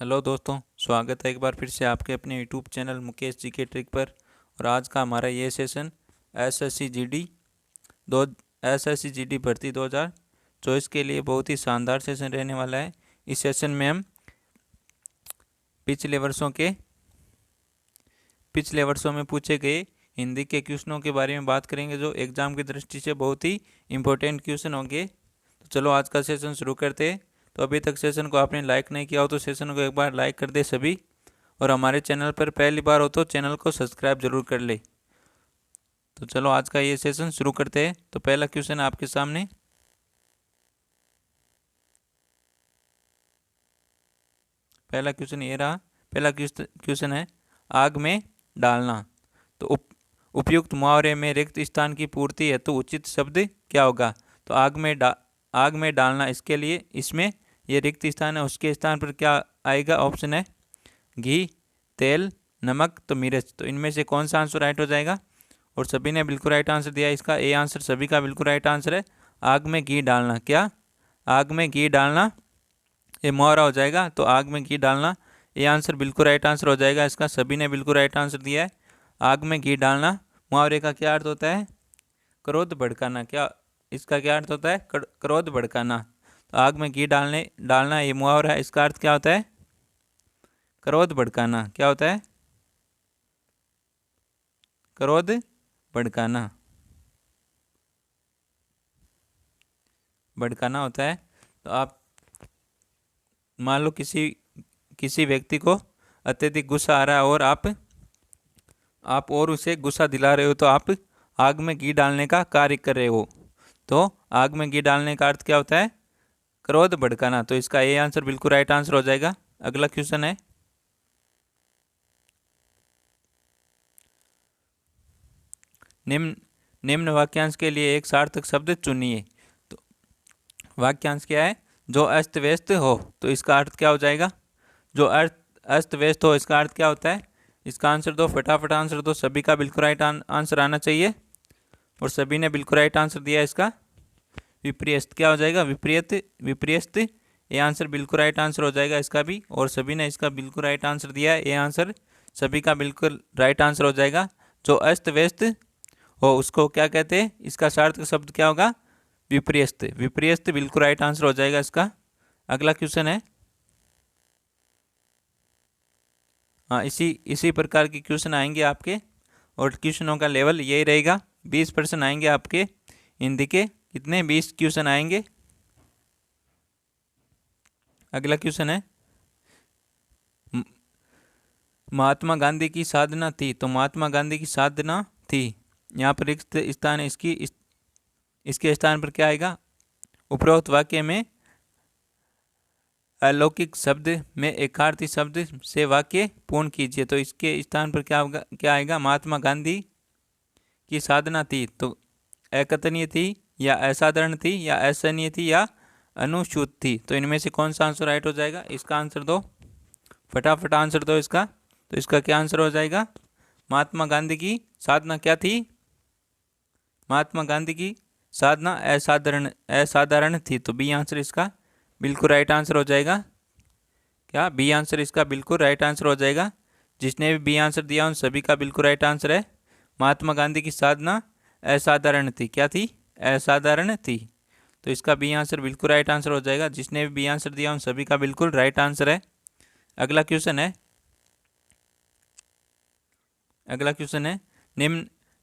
Hello दोस्तों, स्वागत है एक बार फिर से आपके अपने यूट्यूब चैनल मुकेश जी के ट्रिक पर। और आज का हमारा ये सेशन एसएससी जीडी दो एसएससी जीडी भर्ती 2024 के लिए बहुत ही शानदार सेशन रहने वाला है। इस सेशन में हम पिछले वर्षों में पूछे गए हिंदी के क्वेश्चनों के बारे में बात करेंगे, जो एग्जाम की दृष्टि से बहुत ही इंपॉर्टेंट क्वेश्चन होंगे। तो चलो आज का सेशन शुरू करते हैं। तो अभी तक सेशन को आपने लाइक नहीं किया हो तो सेशन को एक बार लाइक कर दे सभी, और हमारे चैनल पर पहली बार हो तो चैनल को सब्सक्राइब जरूर कर ले। तो चलो आज का ये सेशन शुरू करते हैं। तो पहला क्वेश्चन आपके सामने, पहला क्वेश्चन ये रहा। पहला क्वेश्चन है आग में डालना। तो उपयुक्त मुहावरे में रिक्त स्थान की पूर्ति हेतु उचित शब्द क्या होगा? तो आग में डालना, इसके लिए इसमें ये रिक्त स्थान है, उसके स्थान पर क्या आएगा? ऑप्शन है घी, तेल, नमक, तो मिर्च। तो इनमें से कौन सा आंसर राइट हो जाएगा? और सभी ने बिल्कुल राइट आंसर दिया। इसका ए आंसर सभी का बिल्कुल राइट आंसर है। आग में घी डालना, क्या आग में घी डालना ये मुहावरा हो जाएगा। तो आग में घी डालना ये आंसर बिल्कुल राइट आंसर हो जाएगा। इसका सभी ने बिल्कुल राइट आंसर दिया है। आग में घी डालना मुहावरे का क्या अर्थ होता है? क्रोध भड़काना। क्या इसका क्या अर्थ होता है? क्रोध भड़काना। तो आग में घी डालना ये मुहावरा है, इसका अर्थ क्या होता है? क्रोध भड़काना। क्या होता है? क्रोध भड़काना, भड़काना होता है। तो आप मान लो किसी व्यक्ति को अत्यधिक गुस्सा आ रहा है और आप और उसे गुस्सा दिला रहे हो, तो आप आग में घी डालने का कार्य कर रहे हो। तो आग में घी डालने का अर्थ क्या होता है? क्रोध भड़काना। तो इसका ए आंसर बिल्कुल राइट आंसर हो जाएगा। अगला क्वेश्चन है, निम्न वाक्यांश के लिए एक सार्थक शब्द चुनिए। तो वाक्यांश क्या है? जो अस्त व्यस्त हो। तो इसका अर्थ क्या हो जाएगा? जो अस्त व्यस्त हो, इसका अर्थ क्या होता है? इसका आंसर दो, फटाफट आंसर दो। सभी का बिल्कुल राइट आंसर आना चाहिए, और सभी ने बिल्कुल राइट आंसर दिया। इसका विपर्यस्त क्या हो जाएगा? विपर्यस्त ये आंसर बिल्कुल राइट आंसर हो जाएगा इसका भी, और सभी ने इसका बिल्कुल राइट आंसर दिया है। ये आंसर सभी का बिल्कुल राइट आंसर हो जाएगा। जो अस्त व्यस्त हो उसको क्या कहते हैं? इसका सार्थक शब्द क्या होगा? विपर्यस्त। विपर्यस्त बिल्कुल राइट आंसर हो जाएगा इसका। अगला क्वेश्चन है, हाँ इसी प्रकार के क्वेश्चन आएंगे आपके, और क्वेश्चनों का लेवल यही रहेगा। 20% आएंगे आपके हिंदी के। कितने? 20 क्वेश्चन आएंगे। अगला क्वेश्चन है, महात्मा गांधी की साधना थी। तो महात्मा गांधी की साधना थी, यहाँ पर रिक्त स्थान है, इसके स्थान पर क्या आएगा? उपरोक्त वाक्य में अलौकिक शब्द में एकार्थी शब्द से वाक्य पूर्ण कीजिए। तो इसके स्थान पर क्या होगा? क्या आएगा? महात्मा गांधी की साधना थी, तो अकथनीय थी या असाधारण थी या असहनीय थी या अनुसूत थी। तो इनमें से कौन सा आंसर राइट हो जाएगा? इसका आंसर दो, फटाफट आंसर दो इसका। तो इसका क्या आंसर हो जाएगा? महात्मा गांधी की साधना क्या थी? महात्मा गांधी की साधना असाधारण थी। तो बी आंसर इसका बिल्कुल राइट आंसर हो जाएगा। क्या बी आंसर इसका बिल्कुल राइट आंसर हो जाएगा? जिसने भी बी आंसर दिया उन सभी का बिल्कुल राइट आंसर है। महात्मा गांधी की साधना असाधारण थी। क्या थी? असाधारण थी। तो इसका बी आंसर बिल्कुल राइट आंसर हो जाएगा। जिसने भी बी आंसर दिया उन सभी का बिल्कुल राइट आंसर है। अगला क्वेश्चन है,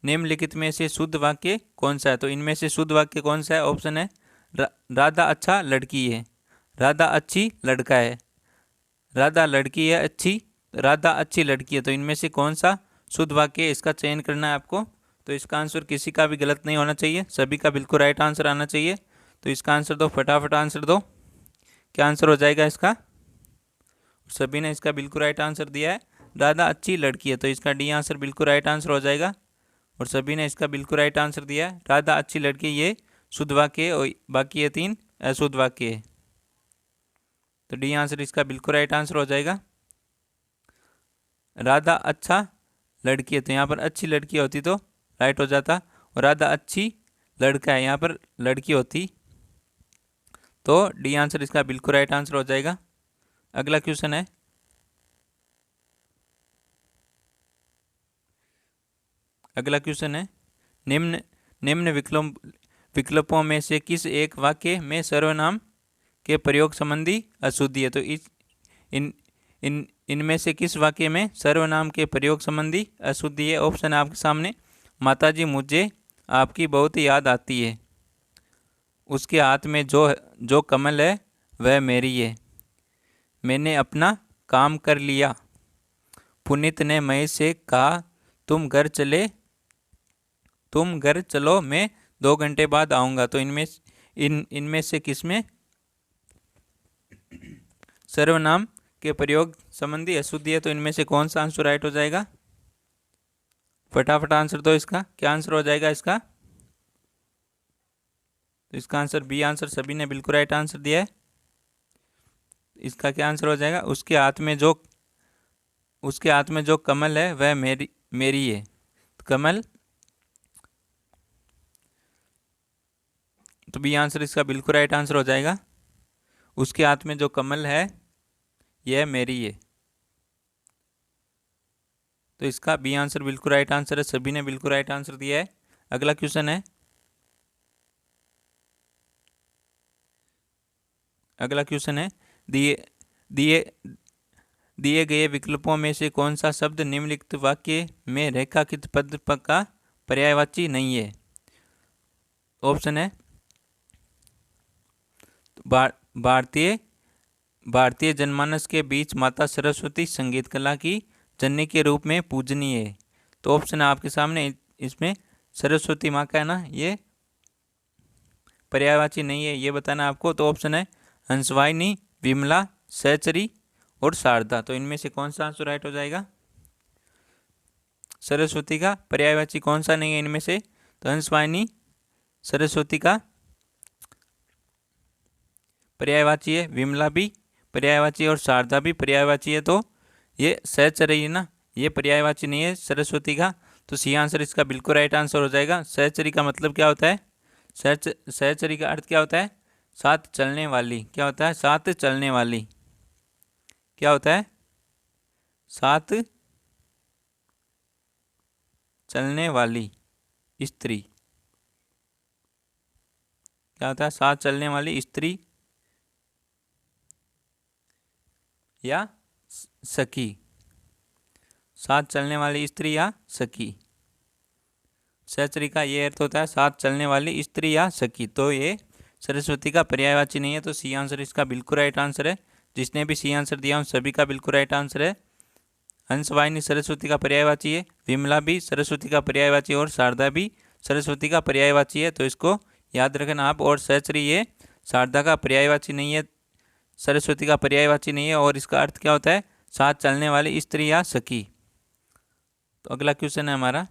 निम्नलिखित में से शुद्ध वाक्य कौन सा है? तो इनमें से शुद्ध वाक्य कौन सा है? ऑप्शन है राधा अच्छा लड़की है, राधा अच्छी लड़का है, राधा लड़की है अच्छी, राधा अच्छी लड़की है। तो इनमें से कौन सा शुद्ध वाक्य है? इसका चयन करना है आपको। तो इसका आंसर किसी का भी गलत नहीं होना चाहिए, सभी का बिल्कुल राइट आंसर आना चाहिए। तो इसका आंसर दो, फटाफट आंसर दो। क्या आंसर हो जाएगा इसका? सभी ने इसका बिल्कुल राइट आंसर दिया है, राधा अच्छी लड़की है। तो इसका डी आंसर बिल्कुल राइट आंसर हो जाएगा, और सभी ने इसका बिल्कुल राइट आंसर दिया है। राधा अच्छी लड़की ये शुद्ध वाक्य है, और बाकी ये 3 अशुद्ध वाक्य है। तो डी आंसर इसका बिल्कुल राइट आंसर हो जाएगा। राधा अच्छा लड़की है, तो यहाँ पर अच्छी लड़की होती तो राइट हो जाता, और राधा अच्छी लड़का है, यहाँ पर लड़की होती। तो डी आंसर इसका बिल्कुल राइट आंसर हो जाएगा। अगला क्वेश्चन है, अगला क्वेश्चन है, निम्न निम्न विकल्पों में से किस एक वाक्य में सर्वनाम के प्रयोग संबंधी अशुद्धि है? तो इन इन इनमें से किस वाक्य में सर्वनाम के प्रयोग संबंधी अशुद्धि है? ऑप्शन है आपके सामने। माताजी मुझे आपकी बहुत याद आती है। उसके हाथ में जो कमल है वह मेरी है। मैंने अपना काम कर लिया। पुनीत ने महेश से कहा तुम घर चलो, मैं 2 घंटे बाद आऊँगा। तो इनमें से किसमें सर्वनाम के प्रयोग संबंधी अशुद्धि है? तो इनमें से कौन सा आंसर राइट हो जाएगा? फटाफट आंसर दो इसका। क्या आंसर हो जाएगा इसका? तो इसका आंसर बी आंसर सभी ने बिल्कुल राइट आंसर दिया है। इसका क्या आंसर हो जाएगा? उसके हाथ में जो कमल है वह मेरी है। तो कमल, तो बी आंसर इसका बिल्कुल राइट आंसर हो जाएगा। उसके हाथ में जो कमल है यह मेरी है। तो इसका बी आंसर बिल्कुल राइट आंसर है। सभी ने बिल्कुल राइट आंसर दिया है। अगला क्वेश्चन है, दिए गए विकल्पों में से कौन सा शब्द निम्नलिखित वाक्य में रेखांकित पद का पर्यायवाची नहीं है? ऑप्शन है, भारतीय जनमानस के बीच माता सरस्वती संगीत कला की जननी के रूप में पूजनीय है। तो ऑप्शन है आपके सामने। इसमें सरस्वती माँ का है ना, ये पर्यायवाची नहीं है, ये बताना आपको। तो ऑप्शन है हंसवाहिनी, विमला, सहचरी और शारदा। तो इनमें से कौन सा आंसर राइट हो जाएगा? सरस्वती का पर्यायवाची कौन सा नहीं है इनमें से? तो हंसवाहिनी सरस्वती का पर्यायवाची है, विमला भी पर्यायवाची और शारदा भी पर्यायवाची है। तो ये सहचरी है ना, ये पर्यायवाची नहीं है सरस्वती का। तो सी आंसर इसका बिल्कुल राइट आंसर हो जाएगा। सहचरी का मतलब क्या होता है? सहचरी का अर्थ क्या होता है? साथ चलने वाली। क्या होता है? साथ चलने वाली। क्या होता है? साथ चलने वाली स्त्री। क्या होता है? साथ चलने वाली स्त्री या सखी। साथ चलने वाली स्त्री या सखी। सहचरी का ये अर्थ होता है साथ चलने वाली स्त्री या सखी। तो ये सरस्वती का पर्यायवाची नहीं है। तो सी आंसर इसका बिल्कुल राइट आंसर है। जिसने भी सी आंसर दिया उन सभी का बिल्कुल राइट आंसर है। हंसवाहिनी सरस्वती का पर्यायवाची है, विमला भी सरस्वती का पर्यायवाची और शारदा भी सरस्वती का पर्यायवाची है। तो इसको याद रखना आप। और सहचरी ये शारदा का पर्यायवाची नहीं है, सरस्वती का पर्यायवाची नहीं है। और इसका अर्थ क्या होता है? साथ चलने वाली स्त्री या सखी। तो अगला क्वेश्चन है हमारा,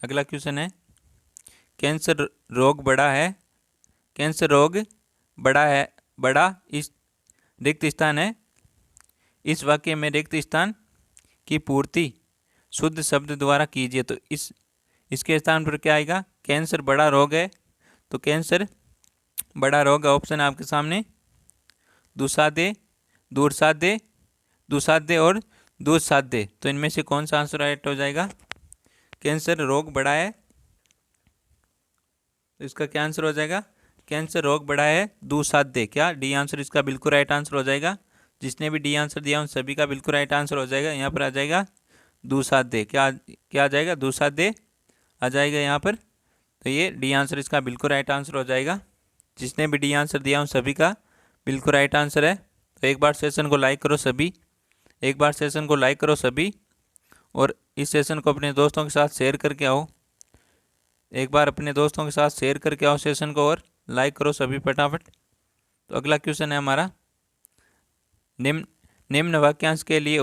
अगला क्वेश्चन है, कैंसर रोग बड़ा इस रिक्त स्थान है। इस वाक्य में रिक्त स्थान की पूर्ति शुद्ध शब्द द्वारा कीजिए। तो इसके स्थान पर क्या आएगा? कैंसर बड़ा रोग है। तो कैंसर बड़ा रोग है। ऑप्शन है आपके सामने। दुसाध्य, दूरसाध्य, दुसाध्य और दूरसाध्य। तो इनमें से कौन सा आंसर राइट हो जाएगा? कैंसर रोग बड़ा है। तो इसका क्या आंसर हो जाएगा? कैंसर रोग बड़ा है दुसाध्य। क्या डी आंसर इसका बिल्कुल राइट आंसर हो जाएगा। जिसने भी डी आंसर दिया उन सभी का बिल्कुल राइट आंसर हो जाएगा। यहाँ पर आ जाएगा दुसाध्य। क्या आ जाएगा? दुसाध्य आ जाएगा यहाँ पर। तो ये डी आंसर इसका बिल्कुल राइट आंसर हो जाएगा। जिसने भी डी आंसर दिया उन सभी का बिल्कुल राइट आंसर है। तो एक बार सेशन को लाइक करो सभी, एक बार सेशन को लाइक करो सभी। और इस सेशन को अपने दोस्तों के साथ शेयर करके आओ। एक बार अपने दोस्तों के साथ शेयर करके आओ सेशन को, और लाइक करो सभी फटाफट। तो अगला क्वेश्चन है हमारा, निम्न वाक्यांश के लिए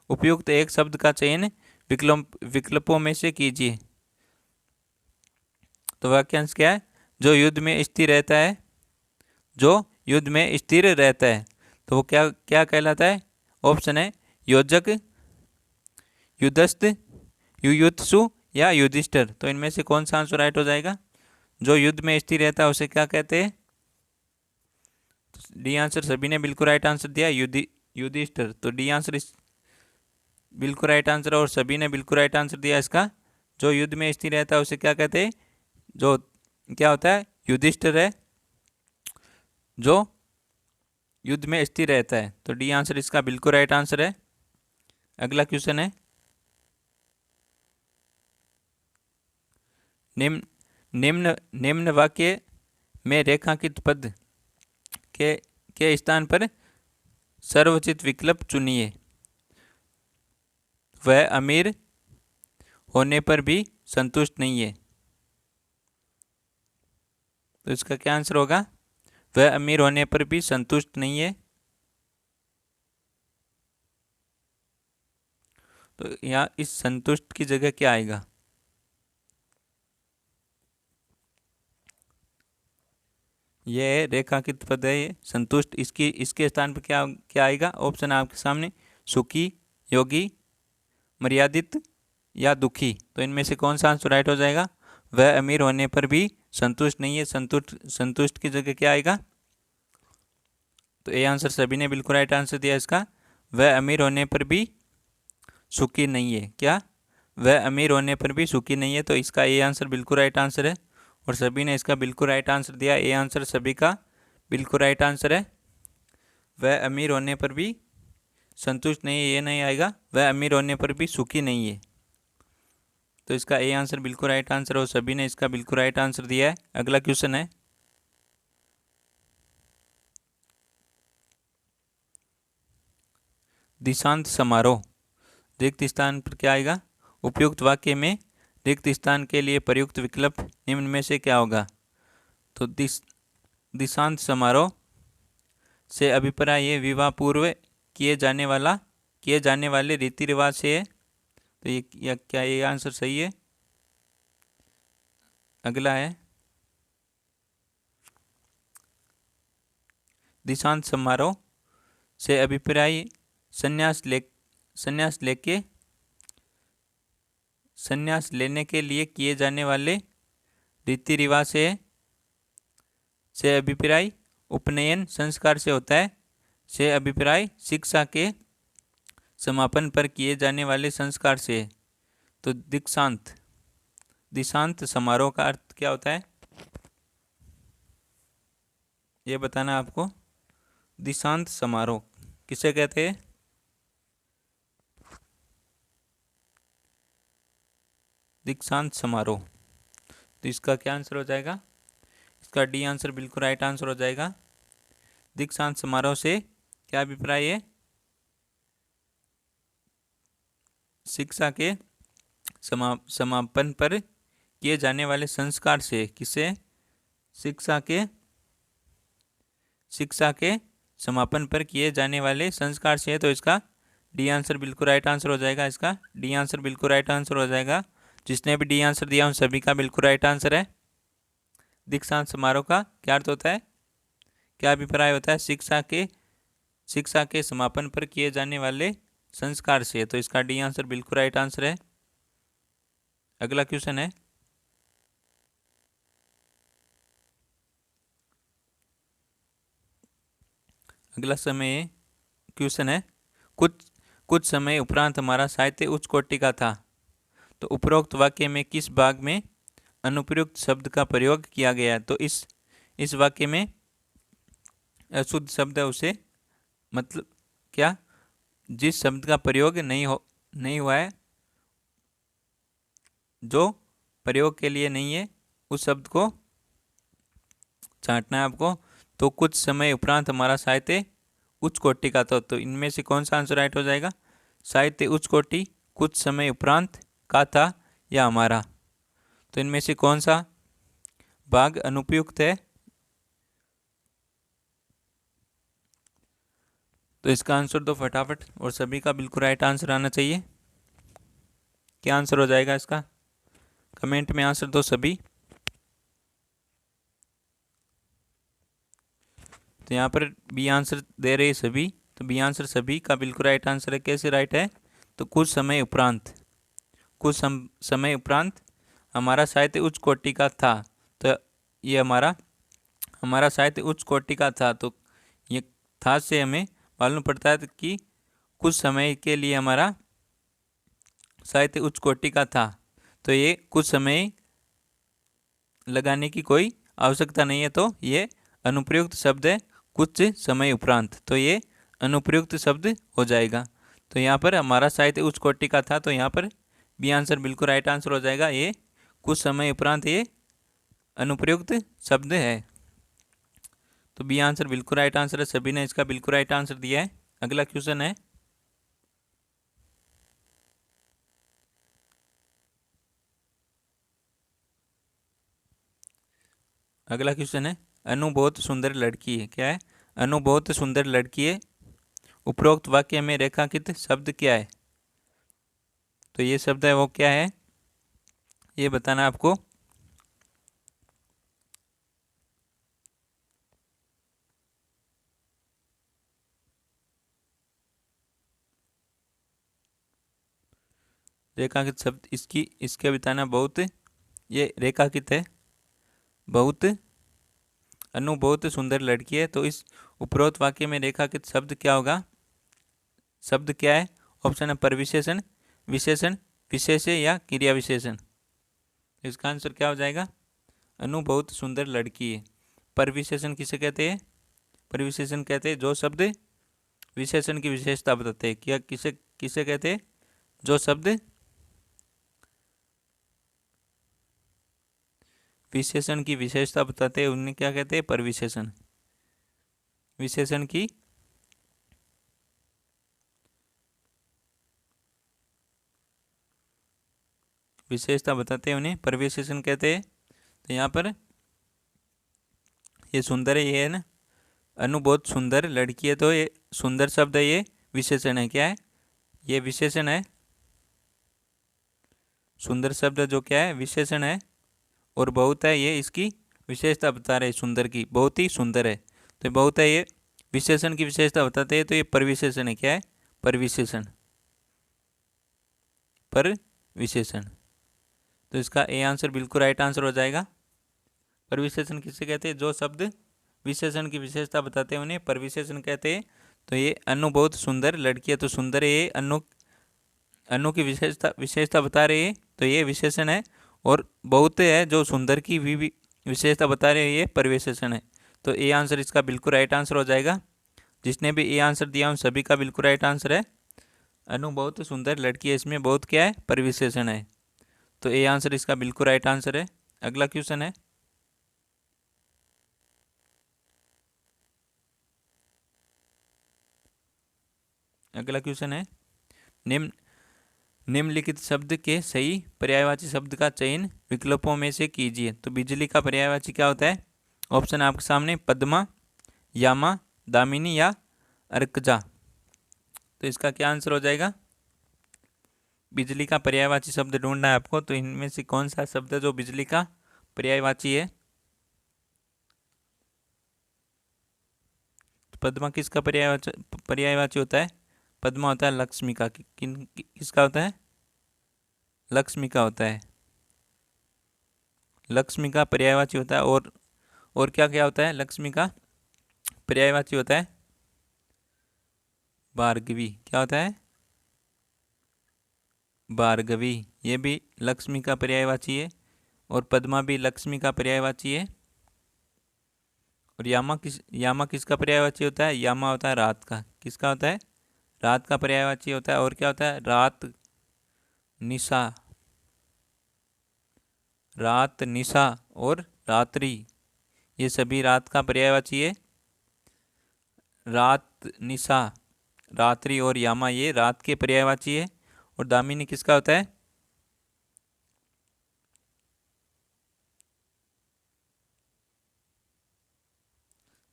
उपयुक्त एक शब्द का चयन विकल्पों में से कीजिए। तो वाक्यांश क्या है? जो युद्ध में स्थिर रहता है, जो युद्ध में स्थिर रहता है। तो वो क्या कहलाता है? ऑप्शन है योजक, युद्धस्थ, युयुत्सु या युधिष्ठिर। तो इनमें से कौन सा आंसर राइट हो जाएगा? जो युद्ध में स्थिर रहता है उसे क्या कहते हैं? डी आंसर सभी ने बिल्कुल राइट आंसर दिया, युधिष्ठिर। तो डी आंसर बिल्कुल राइट आंसर, और सभी ने बिल्कुल राइट आंसर दिया इसका। जो युद्ध में स्थिर रहता है उसे क्या कहते हैं? जो क्या होता है? युधिष्ठिर है जो युद्ध में स्थिर रहता है। तो डी आंसर इसका बिल्कुल राइट आंसर है। अगला क्वेश्चन है, निम्न निम्न निम्न वाक्य में रेखांकित पद के स्थान पर सर्वोचित विकल्प चुनिए। वह अमीर होने पर भी संतुष्ट नहीं है। तो इसका क्या आंसर होगा? वह अमीर होने पर भी संतुष्ट नहीं है। तो यहाँ इस संतुष्ट की जगह क्या आएगा? यह रेखांकित पद है, ये संतुष्ट। इसके स्थान पर क्या क्या आएगा? ऑप्शन आपके सामने, सुखी, योगी, मर्यादित या दुखी। तो इनमें से कौन सा आंसर राइट हो जाएगा? वह अमीर होने पर भी संतुष्ट नहीं है। संतुष्ट की जगह क्या आएगा? तो ये आंसर सभी ने बिल्कुल राइट आंसर दिया इसका। वह अमीर होने पर भी सुखी नहीं है। क्या? वह अमीर होने पर भी सुखी नहीं है। तो इसका ये आंसर बिल्कुल राइट आंसर है, और सभी ने इसका बिल्कुल राइट आंसर दिया। ये आंसर सभी का बिल्कुल राइट आंसर है। वह अमीर होने पर भी संतुष्ट नहीं है, ये नहीं आएगा। वह अमीर होने पर भी सुखी नहीं है। तो इसका ए आंसर बिल्कुल राइट आंसर, और सभी ने इसका बिल्कुल राइट आंसर दिया है। अगला क्वेश्चन है, दिशांत समारोह रिक्त स्थान पर क्या आएगा? उपयुक्त वाक्य में रिक्त स्थान के लिए प्रयुक्त विकल्प निम्न में से क्या होगा? तो दिशांत समारोह से अभिप्राय ये विवाह पूर्व किए जाने वाले रीति रिवाज से है। तो क्या ये आंसर सही है? अगला है, दिशांत समारोह से अभिप्राय संन्यास लेने के लिए किए जाने वाले रीति रिवाज से अभिप्राय उपनयन संस्कार से होता है। से अभिप्राय शिक्षा के समापन पर किए जाने वाले संस्कार से है। तो दिशांत समारोह का अर्थ क्या होता है, ये बताना आपको। दिशांत समारोह किसे कहते हैं? दीक्षांत समारोह। तो इसका क्या आंसर हो जाएगा? इसका डी आंसर बिल्कुल राइट आंसर हो जाएगा। दीक्षांत समारोह से क्या अभिप्राय है? शिक्षा के समापन पर किए जाने वाले संस्कार से। किसे? शिक्षा के समापन पर किए जाने वाले संस्कार से है। तो इसका डी आंसर बिल्कुल राइट आंसर हो जाएगा। इसका डी आंसर बिल्कुल राइट आंसर हो जाएगा। जिसने भी डी आंसर दिया उन सभी का बिल्कुल राइट आंसर है। दीक्षांत समारोह का क्या अर्थ होता है, क्या अभिप्राय होता है? शिक्षा के समापन पर किए जाने वाले संस्कार से। तो इसका डी आंसर बिल्कुल राइट आंसर है। अगला क्वेश्चन है, अगला समय क्वेश्चन है, कुछ समय उपरांत हमारा साहित्य उच्च कोटि का था। तो उपरोक्त वाक्य में किस भाग में अनुप्रयुक्त शब्द का प्रयोग किया गया है? तो इस वाक्य में अशुद्ध शब्द है उसे, मतलब क्या? जिस शब्द का प्रयोग नहीं हुआ है, जो प्रयोग के लिए नहीं है, उस शब्द को छांटना है आपको। तो कुछ समय उपरांत हमारा साहित्य उच्च कोटि का था। तो इनमें से कौन सा आंसर राइट हो जाएगा? साहित्य उच्च कोटि, कुछ समय उपरांत का था, या हमारा। तो इनमें से कौन सा भाग अनुपयुक्त है? तो इसका आंसर दो फटाफट, और सभी का बिल्कुल राइट आंसर आना चाहिए। क्या आंसर हो जाएगा इसका? कमेंट में आंसर दो सभी। तो यहाँ पर बी आंसर दे रहे सभी। तो बी आंसर सभी का बिल्कुल राइट आंसर है। कैसे राइट है? तो कुछ समय उपरांत हमारा साहित्य उच्च कोटि का था। तो ये हमारा साहित्य उच्च कोटि का था। तो ये था से हमें मालूम पड़ता है कि कुछ समय के लिए हमारा साहित्य उच्च कोटि का था, तो ये कुछ समय लगाने की कोई आवश्यकता नहीं है, तो ये अनुप्रयुक्त शब्द है कुछ समय उपरांत, तो ये अनुप्रयुक्त शब्द हो जाएगा। तो यहाँ पर हमारा साहित्य उच्च कोटि का था, तो यहाँ पर बी आंसर बिल्कुल राइट आंसर हो जाएगा। ये कुछ समय उपरांत ये अनुप्रयुक्त शब्द है, तो बी आंसर बिल्कुल राइट आंसर है। सभी ने इसका बिल्कुल राइट आंसर दिया है। अगला क्वेश्चन है, अगला क्वेश्चन है, अनु बहुत सुंदर लड़की है। क्या है? अनु बहुत सुंदर लड़की है। उपरोक्त वाक्य में रेखांकित शब्द क्या है? तो ये शब्द है वो क्या है, ये बताना आपको। रेखांकित शब्द इसके बताना बहुत, ये रेखांकित है बहुत। अनु बहुत सुंदर लड़की है, तो इस उपरोक्त वाक्य में रेखांकित शब्द क्या होगा? शब्द क्या है? ऑप्शन है परविशेषण, विशेषण, विशेष्य या क्रिया विशेषण। इसका आंसर क्या हो जाएगा? अनु बहुत सुंदर लड़की है। परविशेषण किसे कहते हैं? परविशेषण कहते हैं जो शब्द विशेषण की विशेषता बताते हैं। क्या किसे किसे कहते हैं? जो शब्द विशेषण की विशेषता बताते हैं उन्हें क्या कहते हैं? परविशेषण। विशेषण की विशेषता बताते हैं उन्हें परविशेषण कहते हैं। तो यहाँ पर ये सुंदर है, ये है ना, अनु बहुत सुंदर लड़की है, तो ये सुंदर शब्द है, ये विशेषण है। क्या है? ये विशेषण है। सुंदर शब्द जो क्या है? विशेषण है। और बहुत है, ये इसकी विशेषता बता रहे सुंदर की, बहुत ही सुंदर है। तो बहुत है, ये विशेषण की विशेषता बताते हैं, तो ये परविशेषण है। क्या है? परविशेषण। परविशेषण। तो इसका ए आंसर बिल्कुल राइट आंसर हो जाएगा। परविशेषण किसे कहते हैं? जो शब्द विशेषण की विशेषता बताते हैं उन्हें परविशेषण कहते हैं। तो ये अनु बहुत सुंदर लड़की है, तो सुंदर है, ये अनु की विशेषता बता रहे हैं, तो ये विशेषण है। और बहुत है जो सुंदर की भी विशेषता बता रहे हैं, ये परविशेषण है। तो ए आंसर इसका बिल्कुल राइट आंसर हो जाएगा। जिसने भी ए आंसर दिया उन सभी का बिल्कुल राइट आंसर है। अनु बहुत सुंदर लड़की है, इसमें बहुत क्या है? परविशेषण है। तो ए आंसर इसका बिल्कुल राइट आंसर है। अगला क्वेश्चन है, अगला क्वेश्चन है, निम्न निम्नलिखित शब्द के सही पर्यायवाची शब्द का चयन विकल्पों में से कीजिए। तो बिजली का पर्यायवाची क्या होता है? ऑप्शन आपके सामने, पद्मा, यामा, दामिनी या अर्कजा। तो इसका क्या आंसर हो जाएगा? बिजली का पर्यायवाची शब्द ढूंढना है आपको, तो इनमें से कौन सा शब्द है जो बिजली का पर्यायवाची है? तो पद्मा किसका पर्यायवाची होता है? पद्मा होता है लक्ष्मी का। किसका होता है? लक्ष्मी का होता है। लक्ष्मी का पर्यायवाची होता है। और क्या क्या होता है? लक्ष्मी का पर्यायवाची होता है भार्गवी। क्या होता है? भार्गवी। ये भी लक्ष्मी का पर्यायवाची है। और पद्मा भी लक्ष्मी का पर्यायवाची है। और यामा किसका पर्यायवाची होता है? यामा होता है रात का। किसका होता है? रात का पर्यायवाची होता है। और क्या होता है? रात, निशा, रात, निशा और रात्रि, ये सभी रात का पर्यायवाची है। रात, निशा, रात्रि और यामा ये रात के पर्यायवाची है। और दामिनी किसका होता है?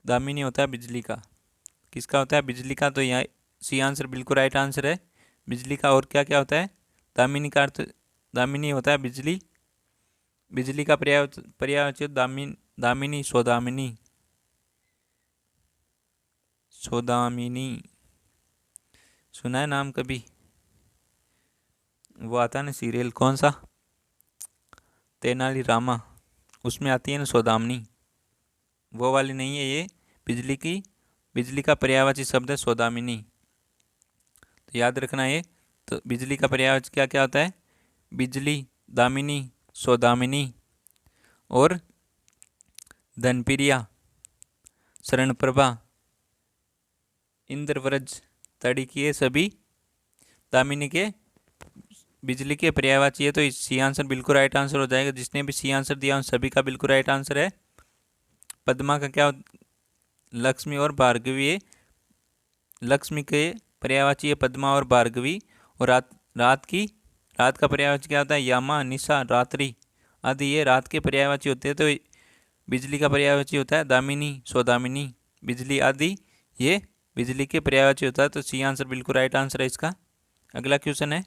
दामिनी होता है बिजली का। किसका होता है? बिजली का। तो यहाँ सी आंसर बिल्कुल राइट आंसर है, बिजली का। और क्या क्या होता है? दामिनी का अर्थ, दामिनी होता है बिजली। बिजली का पर्यायवाची दामिनी, सौदामिनी, सौदामिनी। सुना है नाम कभी? वो आता है ना सीरियल, कौन सा, तेनाली रामा, उसमें आती है ना सौदामिनी, वो वाली नहीं है ये। बिजली का पर्यायवाची शब्द है सौदामिनी। तो याद रखना ये तो बिजली का पर्यायवाची क्या क्या होता है? बिजली, दामिनी, सौदामिनी और धनप्रिया, शरणप्रभा, इंद्रव्रज, तड़िकी, ये सभी दामिनी के बिजली के पर्यायवाची है। तो इस सी आंसर बिल्कुल राइट आंसर हो जाएगा। जिसने भी सी आंसर दिया उन सभी का बिल्कुल राइट आंसर है। पद्मा का क्या? लक्ष्मी और भार्गवी है। लक्ष्मी के पर्यायवाची है पद्मा और भार्गवी। और रात का पर्यायवाची क्या होता है? यामा, निशा, रात्रि आदि ये रात के पर्यायवाची होते हैं। तो बिजली का पर्यायवाची होता है दामिनी, सौदामिनी, बिजली आदि ये बिजली के पर्यायवाची होता है। तो सी आंसर बिल्कुल राइट आंसर है इसका। अगला क्वेश्चन है,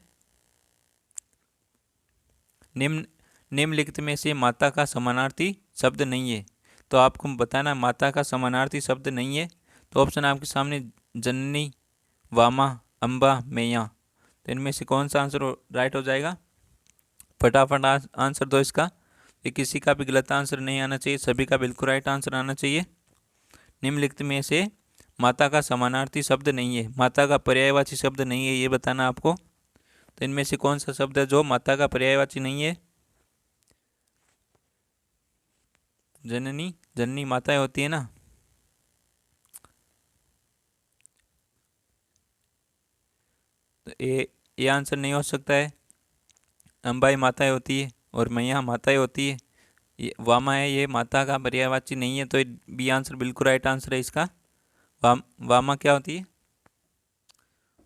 निम्नलिखित में से माता का समानार्थी शब्द नहीं है। तो आपको बताना माता का समानार्थी शब्द नहीं है। तो ऑप्शन आपके सामने जननी, वामा, अम्बा, मैया। तो इनमें से कौन सा आंसर राइट हो जाएगा? फटाफट आंसर दो इसका। ये किसी का भी गलत आंसर नहीं आना चाहिए, सभी का बिल्कुल राइट आंसर आना चाहिए। निम्नलिखित में से माता का समानार्थी शब्द नहीं है, माता का पर्यायवाची शब्द नहीं है, ये बताना आपको। तो इनमें से कौन सा शब्द है जो माता का पर्यायवाची नहीं है? जननी, जननी माताएं होती है ना। तो ये आंसर नहीं हो सकता है। अम्बाई माताएं होती है और मैया माताएं होती है। ये वामा है, ये माता का पर्यायवाची नहीं है। तो बी आंसर बिल्कुल राइट आंसर है इसका। वामा क्या होती है?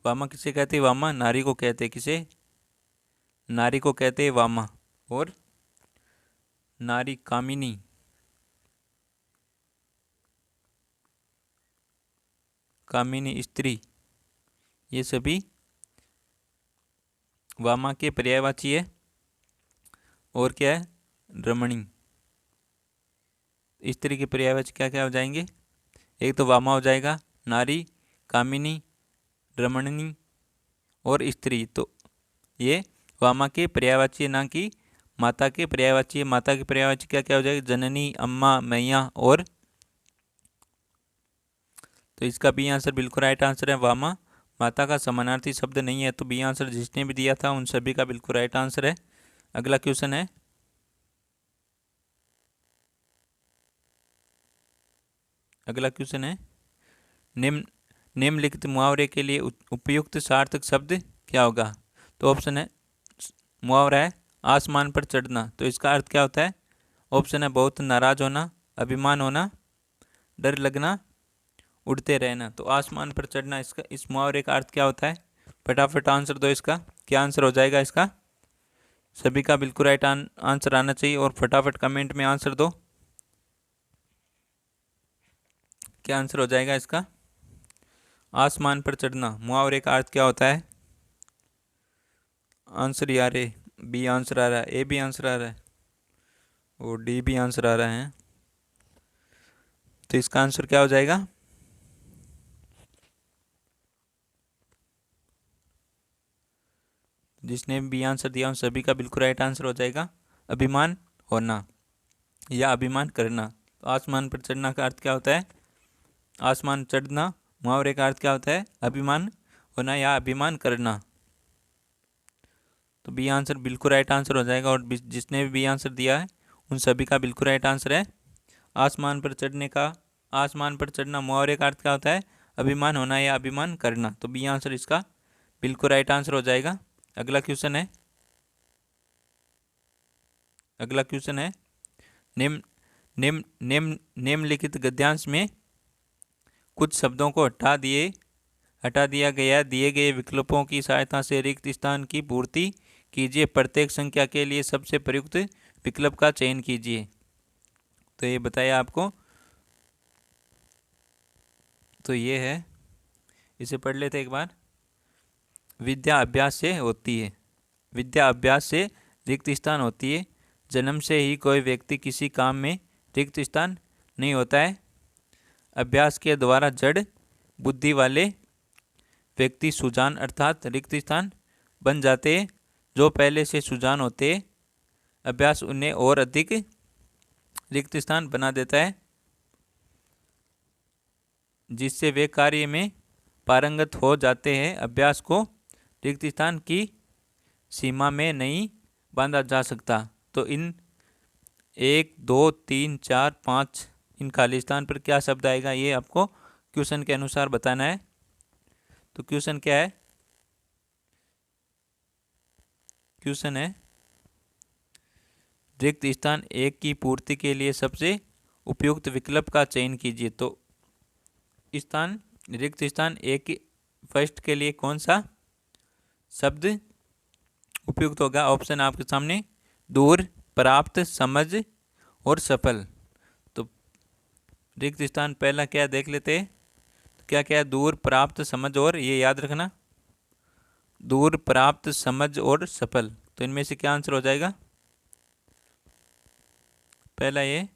वामा किसे कहते हैं? वामा नारी को कहते हैं। किसे? नारी को कहते हैं वामा। और नारी कामिनी, कामिनी स्त्री, ये सभी वामा के पर्यायवाची है। और क्या है? रमणी। स्त्री के पर्यायवाची क्या क्या हो जाएंगे? एक तो वामा हो जाएगा, नारी, कामिनी, रमणी और स्त्री। तो ये वामा के पर्यायवाची है, ना कि माता के पर्यायवाची है। माता के पर्यायवाची क्या क्या हो जाएगा? जननी, अम्मा, मैया और। तो इसका बी आंसर बिल्कुल राइट आंसर है वामा। माता का समानार्थी शब्द नहीं है। तो बी आंसर जिसने भी दिया था उन सभी का बिल्कुल राइट आंसर है। अगला क्वेश्चन है, निम्नलिखित मुहावरे के लिए उपयुक्त सार्थक शब्द क्या होगा? तो ऑप्शन है, मुहावरा है आसमान पर चढ़ना। तो इसका अर्थ क्या होता है? ऑप्शन है बहुत नाराज होना, अभिमान होना, डर लगना, उड़ते रहना। तो आसमान पर चढ़ना, इसका इस मुहावरे का अर्थ क्या होता है? फटाफट आंसर दो इसका। क्या आंसर हो जाएगा इसका? सभी का बिल्कुल राइट आंसर आना चाहिए और फटाफट कमेंट में आंसर दो। क्या आंसर हो जाएगा इसका? आसमान पर चढ़ना मुहावरे का अर्थ क्या होता है? आंसर यार ए बी आंसर आ रहा है, ए भी आंसर आ रहा है और डी भी आंसर आ रहा है। तो इसका आंसर क्या हो जाएगा? जिसने भी आंसर दिया उन सभी का बिल्कुल राइट आंसर हो जाएगा अभिमान होना या अभिमान करना। तो आसमान पर चढ़ना का अर्थ क्या होता है? आसमान चढ़ना मुहावरे का अर्थ क्या होता है? अभिमान होना या अभिमान करना। तो बी आंसर बिल्कुल राइट आंसर हो जाएगा और जिसने भी बी आंसर दिया है उन सभी का बिल्कुल राइट आंसर है। आसमान पर चढ़ना मुहावरे का अर्थ क्या होता है? अभिमान होना या अभिमान करना। तो बी आंसर इसका बिल्कुल राइट आंसर हो जाएगा। अगला क्वेश्चन है, निम्नलिखित गद्यांश में कुछ शब्दों को हटा दिया गया दिए गए विकल्पों की सहायता से रिक्त स्थान की पूर्ति कीजिए। प्रत्येक संख्या के लिए सबसे प्रयुक्त विकल्प का चयन कीजिए। तो ये बताया आपको। तो ये है, इसे पढ़ लेते एक बार। विद्या अभ्यास से होती है। विद्या अभ्यास से रिक्त स्थान होती है। जन्म से ही कोई व्यक्ति किसी काम में रिक्त स्थान नहीं होता है। अभ्यास के द्वारा जड़ बुद्धि वाले व्यक्ति सुजान अर्थात रिक्त स्थान बन जाते हैं। जो पहले से सुजान होते हैं, अभ्यास उन्हें और अधिक रिक्त स्थान बना देता है, जिससे वे कार्य में पारंगत हो जाते हैं। अभ्यास को रिक्त स्थान की सीमा में नहीं बांधा जा सकता। तो इन 1, 2, 3, 4, 5 इन खाली स्थान पर क्या शब्द आएगा, ये आपको क्वेश्चन के अनुसार बताना है। तो क्वेश्चन क्या है? क्वेश्चन है रिक्त स्थान 1 की पूर्ति के लिए सबसे उपयुक्त विकल्प का चयन कीजिए। तो स्थान रिक्त स्थान 1 की फर्स्ट के लिए कौन सा शब्द उपयुक्त होगा? ऑप्शन आपके सामने, दूर, प्राप्त, समझ और सफल। तो रिक्त स्थान पहला क्या देख लेते हैं, क्या क्या है? दूर, प्राप्त, समझ और, ये याद रखना, दूर, प्राप्त, समझ और सफल। तो इनमें से क्या आंसर हो जाएगा? पहला ये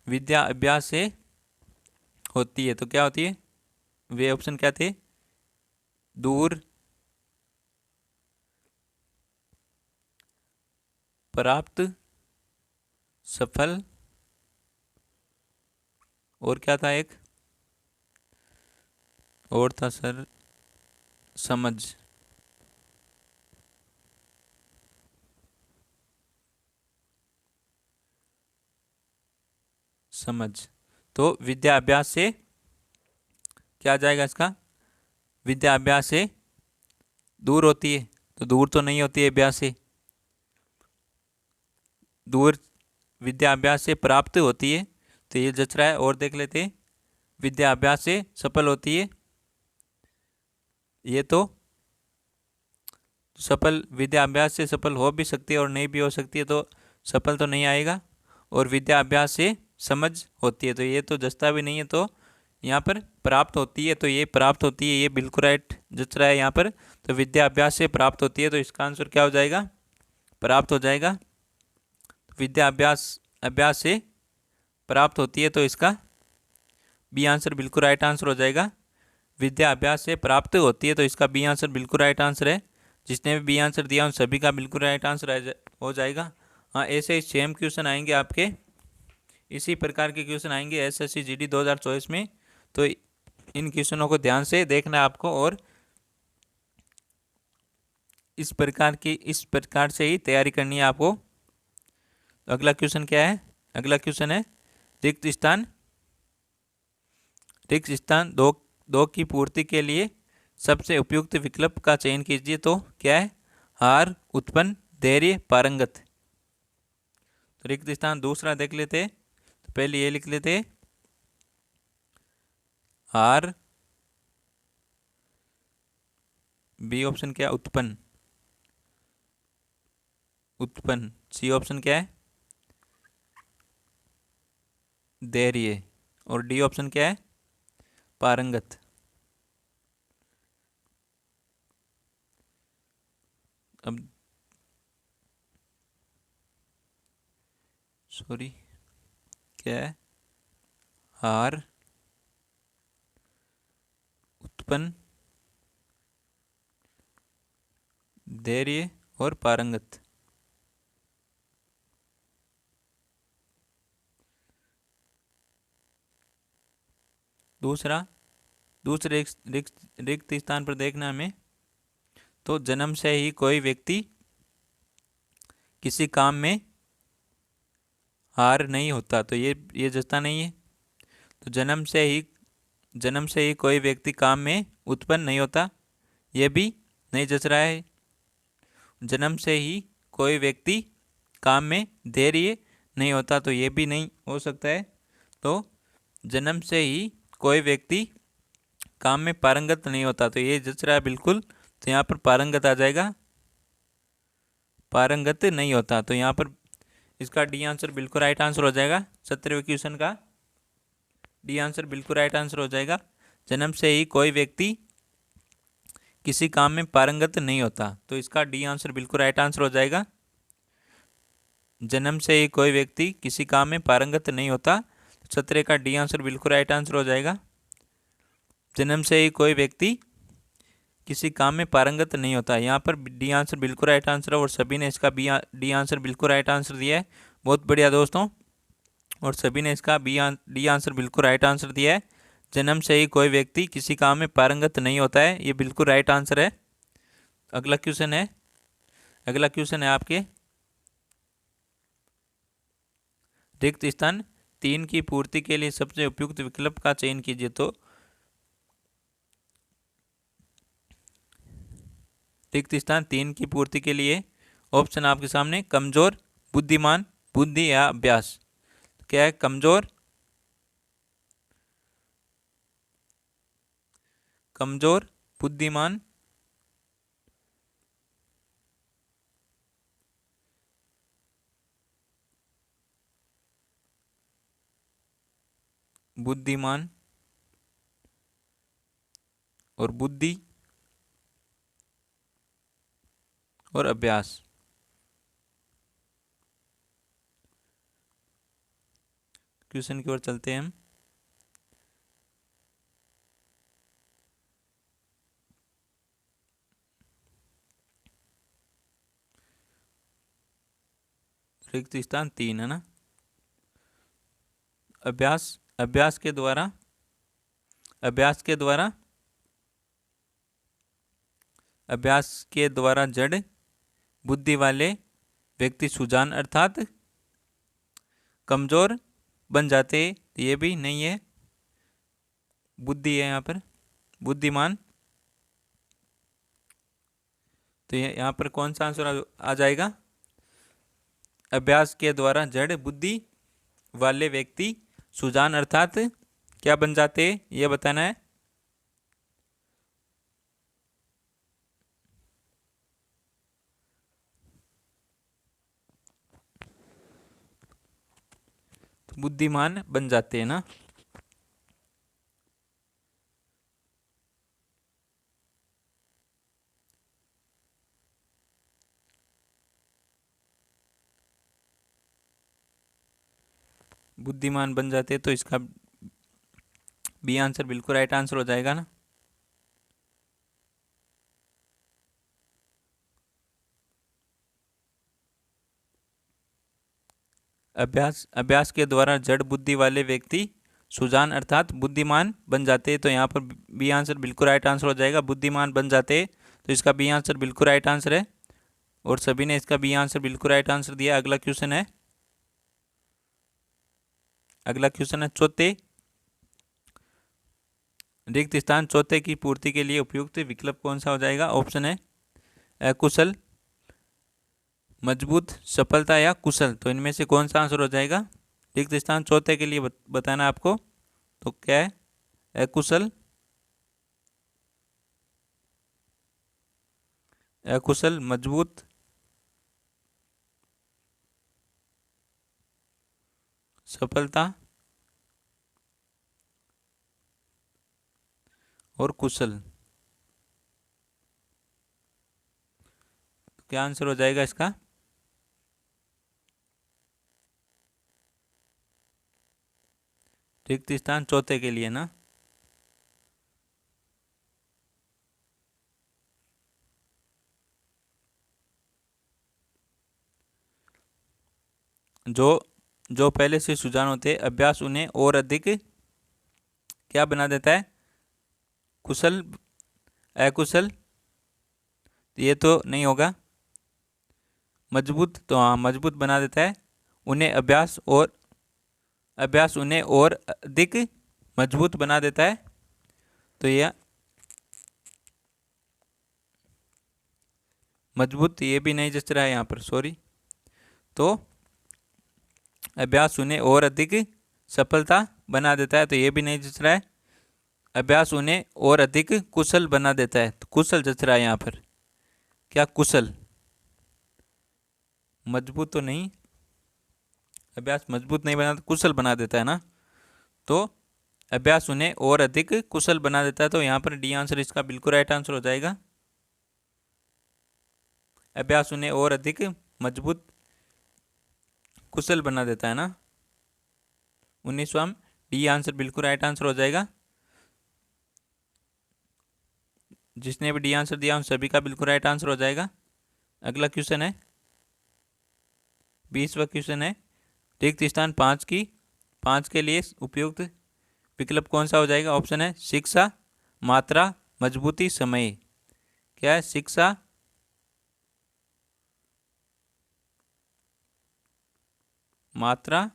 विद्या अभ्यास से होती है। तो क्या होती है? वे ऑप्शन क्या थे? दूर, प्राप्त, सफल और क्या था एक और था सर, समझ। समझ। तो विद्या अभ्यास से क्या आ जाएगा इसका? विद्या अभ्यास से दूर होती है, तो दूर तो नहीं होती है अभ्यास से। दूर विद्या अभ्यास से प्राप्त होती है, तो ये जच रहा है। और देख लेते हैं, विद्या अभ्यास से सफल होती है, ये तो सफल, विद्या अभ्यास से सफल हो भी सकती है और नहीं भी हो सकती है, तो सफल तो नहीं आएगा। और विद्या अभ्यास से समझ होती है, तो ये तो जचता भी नहीं है। तो यहाँ पर प्राप्त होती है, तो ये प्राप्त होती है, ये बिल्कुल राइट जच रहा है यहाँ पर। तो विद्या अभ्यास से प्राप्त होती है, तो इसका आंसर क्या हो जाएगा? प्राप्त हो जाएगा। विद्या अभ्यास से प्राप्त होती है, तो इसका बी आंसर बिल्कुल राइट आंसर हो जाएगा। विद्या अभ्यास से प्राप्त होती है, तो इसका बी आंसर बिल्कुल राइट आंसर है। जिसने भी बी आंसर दिया उन सभी का बिल्कुल राइट आंसर हो जाएगा। हाँ, ऐसे ही सेम क्वेश्चन आएंगे आपके, इसी प्रकार के क्वेश्चन आएंगे एसएससी जीडी 2024 में। तो इन क्वेश्चनों को ध्यान से देखना है आपको, और इस प्रकार से ही तैयारी करनी है आपको। तो अगला क्वेश्चन क्या है? अगला क्वेश्चन है रिक्त स्थान दो की पूर्ति के लिए सबसे उपयुक्त विकल्प का चयन कीजिए। तो क्या है? हार, उत्पन्न, धैर्य, पारंगत। तो रिक्त स्थान दूसरा देख लेते। तो पहले ये लिख लेते, हार, बी ऑप्शन क्या? उत्पन्न, सी ऑप्शन क्या है? धैर्य, और डी ऑप्शन क्या है? पारंगत। अब सॉरी, क्या है? हार, उत्पन्न, धैर्य और पारंगत। दूसरे रिक्त स्थान पर देखना हमें। तो जन्म से ही कोई व्यक्ति किसी काम में हार नहीं होता, तो ये जचता नहीं है। तो जन्म से ही कोई व्यक्ति काम में उत्पन्न नहीं होता, ये भी नहीं जच रहा है। जन्म से ही कोई व्यक्ति काम में धैर्य नहीं होता, तो ये भी नहीं हो सकता है। तो जन्म से ही कोई व्यक्ति काम में पारंगत नहीं होता, तो ये जच रहा है बिल्कुल। तो यहाँ पर पारंगत आ जाएगा, पारंगत नहीं होता। तो यहाँ पर इसका डी आंसर बिल्कुल राइट आंसर हो जाएगा। 17वें क्वेश्चन का डी आंसर बिल्कुल राइट आंसर हो जाएगा। जन्म से ही कोई व्यक्ति किसी काम में पारंगत नहीं होता, तो इसका डी आंसर बिल्कुल राइट आंसर हो जाएगा। जन्म से ही कोई व्यक्ति किसी काम में पारंगत नहीं होता, 17 का डी आंसर बिल्कुल राइट आंसर हो जाएगा। जन्म से ही कोई व्यक्ति किसी काम में पारंगत नहीं होता, यहाँ पर डी आंसर बिल्कुल राइट आंसर है, और सभी ने इसका डी आंसर बिल्कुल राइट आंसर दिया है। बहुत बढ़िया दोस्तों, और सभी ने इसका डी आंसर बिल्कुल राइट आंसर दिया है। जन्म से ही कोई व्यक्ति किसी काम में पारंगत नहीं होता है, ये बिल्कुल राइट आंसर है। अगला क्वेश्चन है आपके, रिक्त स्थान 3 की पूर्ति के लिए सबसे उपयुक्त विकल्प का चयन कीजिए। तो रिक्त स्थान 3 की पूर्ति के लिए ऑप्शन आपके सामने कमजोर, बुद्धिमान, बुद्धि या अभ्यास। क्या है? कमजोर, बुद्धिमान, और बुद्धि और अभ्यास। क्वेश्चन की ओर चलते हैं हम। रिक्त स्थान 3 है ना। अभ्यास के द्वारा जड़ बुद्धि वाले व्यक्ति सुजान अर्थात कमजोर बन जाते, ये भी नहीं है। बुद्धि है यहाँ पर, बुद्धिमान। तो यहाँ पर कौन सा आंसर आ जाएगा? अभ्यास के द्वारा जड़ बुद्धि वाले व्यक्ति सुजान अर्थात क्या बन जाते, ये बताना है। तो बुद्धिमान बन जाते हैं ना। बुद्धिमान बन जाते, तो इसका बी आंसर बिल्कुल राइट आंसर हो जाएगा ना। अभ्यास के द्वारा जड़ बुद्धि वाले व्यक्ति सुजान अर्थात बुद्धिमान बन जाते, तो यहाँ पर बी आंसर बिल्कुल राइट आंसर हो जाएगा। बुद्धिमान बन जाते, तो इसका बी आंसर बिल्कुल राइट आंसर है, और सभी ने इसका बी आंसर बिल्कुल राइट आंसर दिया। अगला क्वेश्चन है चौथे, रिक्त स्थान चौथे की पूर्ति के लिए उपयुक्त विकल्प कौन सा हो जाएगा? ऑप्शन है अकुशल, मजबूत, सफलता या कुशल। तो इनमें से कौन सा आंसर हो जाएगा? रिक्त स्थान चौथे के लिए बताना आपको। तो क्या है? अकुशल, मजबूत, सफलता और कुशल। तो क्या आंसर हो जाएगा इसका? रिक्त स्थान चौथे के लिए ना। जो पहले से सुजान होते, अभ्यास उन्हें और अधिक क्या बना देता है? कुशल, अकुशल, ये तो नहीं होगा। मजबूत, तो हाँ मजबूत बना देता है उन्हें। अभ्यास उन्हें और अधिक मजबूत बना देता है। तो यह मजबूत, ये भी नहीं जच रहा है यहाँ पर, सॉरी। तो अभ्यास उन्हें और अधिक सफलता बना देता है, तो ये भी नहीं जच रहा है। अभ्यास उन्हें और अधिक कुशल बना देता है, तो कुशल जच रहा है यहाँ पर। क्या कुशल? मजबूत तो नहीं, अभ्यास मजबूत नहीं बना, कुशल बना देता है ना। तो अभ्यास उन्हें और अधिक कुशल बना देता है, तो यहाँ पर डी आंसर इसका बिल्कुल राइट आंसर हो जाएगा। अभ्यास उन्हें और अधिक मजबूत, कुशल बना देता है ना। 19वां डी आंसर बिल्कुल राइट आंसर हो जाएगा। जिसने भी डी आंसर दिया उन सभी का बिल्कुल राइट आंसर हो जाएगा। अगला क्वेश्चन है 20वां क्वेश्चन है, रिक्त स्थान 5 के लिए उपयुक्त विकल्प कौन सा हो जाएगा? ऑप्शन है शिक्षा, मात्रा, मजबूती, समय। क्या है? शिक्षा, मात्रा,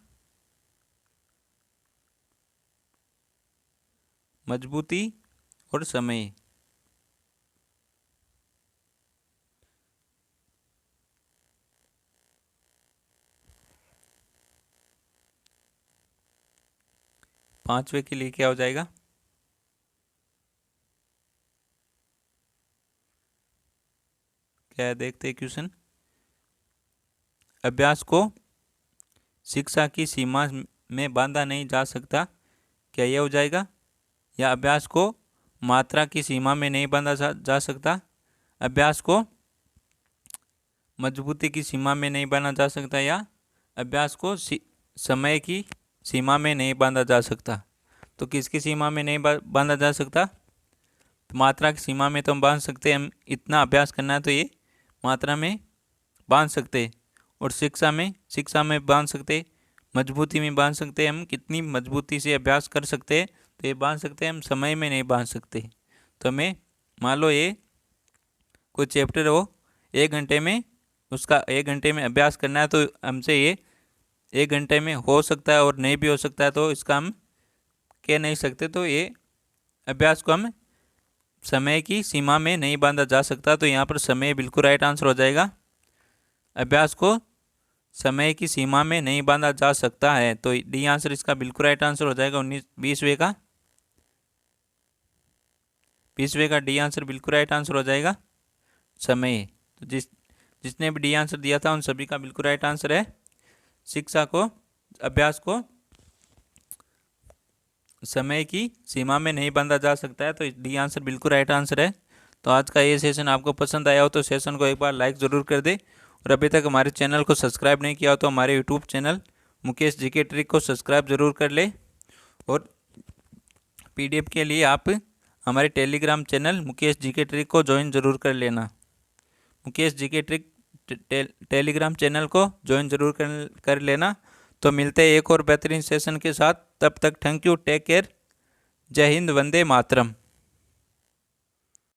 मजबूती और समय। पांचवे के लिए क्या हो जाएगा? क्या है? देखते हैं क्वेश्चन। अभ्यास को शिक्षा की सीमा में बांधा नहीं जा सकता, क्या यह हो जाएगा? या अभ्यास को मात्रा की सीमा में नहीं बांधा जा सकता, अभ्यास को मजबूती की सीमा में नहीं बांधा जा सकता, या अभ्यास को समय की सीमा में नहीं बांधा जा सकता। तो किसकी सीमा में नहीं बांधा जा सकता? तो मात्रा की सीमा में तो हम बांध सकते हैं, हम इतना अभ्यास करना है तो ये मात्रा में बांध सकते, और शिक्षा में बांध सकते, मजबूती में बांध सकते, हम कितनी मजबूती से अभ्यास कर सकते हैं तो ये बांध सकते हैं, हम समय में नहीं बांध सकते। तो हमें मान लो ये कोई चैप्टर हो 1 घंटे में, उसका 1 घंटे में अभ्यास करना है, तो हमसे ये 1 घंटे में हो सकता है और नहीं भी हो सकता है, तो इसका हम कह नहीं सकते। तो ये अभ्यास को हम समय की सीमा में नहीं बांधा जा सकता, तो यहाँ पर समय बिल्कुल राइट आंसर हो जाएगा। अभ्यास को समय की सीमा में नहीं बांधा जा सकता है, तो डी आंसर इसका बिल्कुल राइट आंसर हो जाएगा। 20वें का डी आंसर बिल्कुल राइट आंसर हो जाएगा, समय। तो जिसने भी डी आंसर दिया था उन सभी का बिल्कुल राइट आंसर है। शिक्षा को, अभ्यास को समय की सीमा में नहीं बांधा जा सकता है, तो डी आंसर बिल्कुल राइट आंसर है। तो आज का ये सेशन आपको पसंद आया हो तो सेशन को एक बार लाइक ज़रूर कर दे, और अभी तक हमारे चैनल को सब्सक्राइब नहीं किया हो तो हमारे YouTube channel Mukesh GK trick को सब्सक्राइब ज़रूर कर ले, और पीडीएफ के लिए आप हमारे Telegram channel Mukesh GK trick को ज्वाइन ज़रूर कर लेना। Mukesh GK trick Telegram channel को ज्वाइन ज़रूर कर लेना। तो मिलते हैं एक और बेहतरीन सेशन के साथ, तब तक थैंक यू, टेक केयर, जय हिंद, वंदे मातरम।